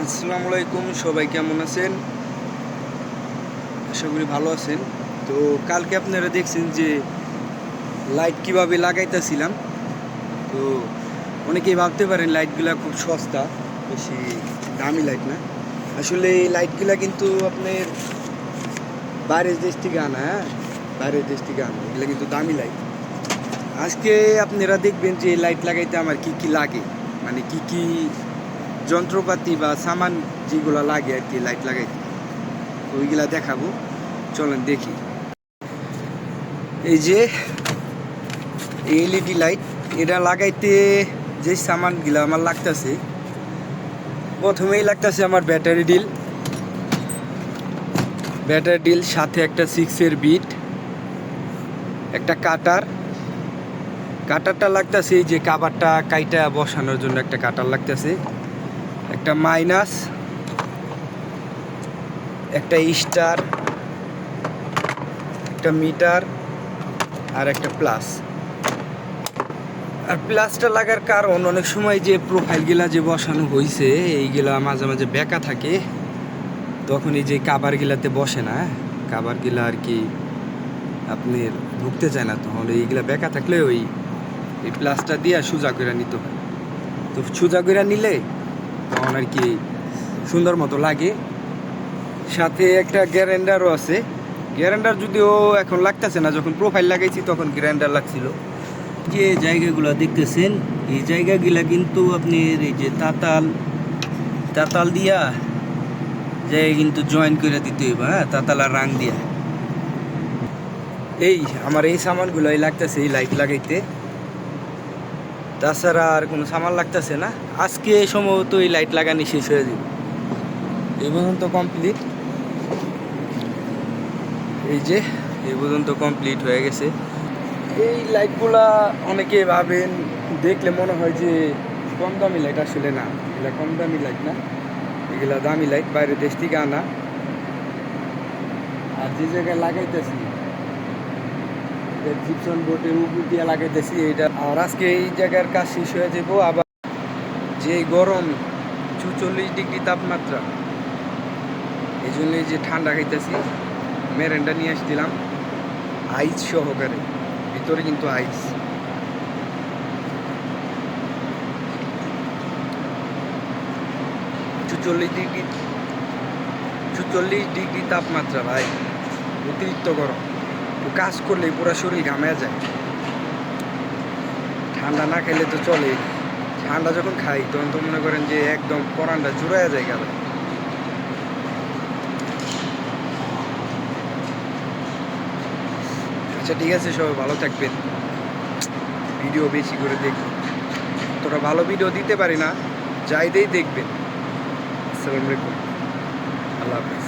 আসসালামু আলাইকুম, সবাই কেমন আছেন? আশা করি ভালো আছেন। তো কালকে আপনারা দেখছেন যে লাইট কিভাবে লাগাইতেছিলাম। তো অনেকেই ভাবতে পারেন লাইটগুলা খুব সস্তা, বেশি দামি লাইট না। আসলে এই লাইটগুলা কিন্তু আপনার বাইরের দেশ থেকে আনা, বাইরের দেশ থেকে আনা, এগুলো কিন্তু দামি লাইট। আজকে আপনারা দেখবেন যে এই লাইট লাগাইতে আমার কি কি লাগে, মানে কি কি যন্ত্রপাতি বা সামান যেগুলো লাগে আর কি লাইট লাগাইতে, ওইগুলা দেখাবো। চলেন দেখি। এই যে এলইডি লাইট, এটা লাগাইতে যে সামানগুলো আমার লাগতেছে, প্রথমেই লাগতেছে আমার ব্যাটারি ডিল, সাথে একটা 6-এর বিট, একটা কাটারটা লাগতেছে, এই যে কাবারটা কাইটা বসানোর জন্য একটা কাটার লাগতেছে, একটা মাইনাস, একটা স্টার, একটা মিটার আর একটা প্লাস। আর প্লাসটা লাগার কারণ, অনেক সময় যে প্রোফাইলগুলা যে বসানো হয়েছে এইগুলা মাঝে মাঝে বেঁকা থাকে, তখন এই যে কাবারগুলাতে বসে না, কাবারগুলা আর কি আপনার ঢুকতে চায় না, তখন এইগুলা বেঁকা থাকলে ওই প্লাসটা দিয়ে সোজা করে নিতে হয়। তো সোজা করে নিলে তখন আর কি সুন্দর মতো লাগে। সাথে একটা গ্যারেন্ডারও আছে, গ্যারেন্ডার যদিও এখন লাগতেছে না, যখন প্রোফাইল লাগাইছি তখন গ্যারেন্ডার লাগছিল। যে জায়গাগুলো দেখতেছেন, এই জায়গাগুলা কিন্তু আপনি এই যে তাতাল দিয়া জায়গা কিন্তু জয়েন করে দিতে হইব, হ্যাঁ, তাতাল আর রাং দিয়া। এই আমার এই সামানগুলোই লাগতেছে এই লাইট লাগাইতে, তাছাড়া আর কোনো সামান লাগতেছে না। আজকে সম্ভবত এই লাইট লাগানি শেষ হয়ে যাবে, এই পর্যন্ত কমপ্লিট। এই যে এই পর্যন্ত কমপ্লিট হয়ে গেছে। এই লাইটগুলা অনেকে ভাবেন, দেখলে মনে হয় যে কম দামি লাইট, আসলে না, এগুলা কম দামি লাইট না, এগুলা দামি লাইট, বাইরের দেশ থেকে আনা। আর যে জায়গায় লাগাইতেছি জিপসন বোর্ডের উপর দিয়ে লাগাইতেছি এইটা। আর আজকে এই জায়গার কাজ শেষ হয়ে যাবো। আবার যে গরম 44 ডিগ্রি তাপমাত্রা, এই জন্যই যে ঠান্ডা খাইতেছি, মেরেন্ডা নিয়ে আসছিলাম আইস সহকারে, ভিতরে কিন্তু আইস। চুচল্লিশ ডিগ্রি তাপমাত্রা ভাই, অতিরিক্ত গরম। তো কাজ করলে পুরো শরীর ঘামে যায়। ঠান্ডা না খেলে তো চলে, ঠান্ডা যখন খাই তখন তো মনে করেন যে একদম পরানটা জুড়াইয়া যায় গেল। আচ্ছা ঠিক আছে, সবাই ভালো থাকবেন, ভিডিও বেশি করে দেখবেন। তোরা ভালো ভিডিও দিতে পারি না, যাই দেই দেখবেন। আসসালামু আলাইকুম, আল্লাহ হাফিজ।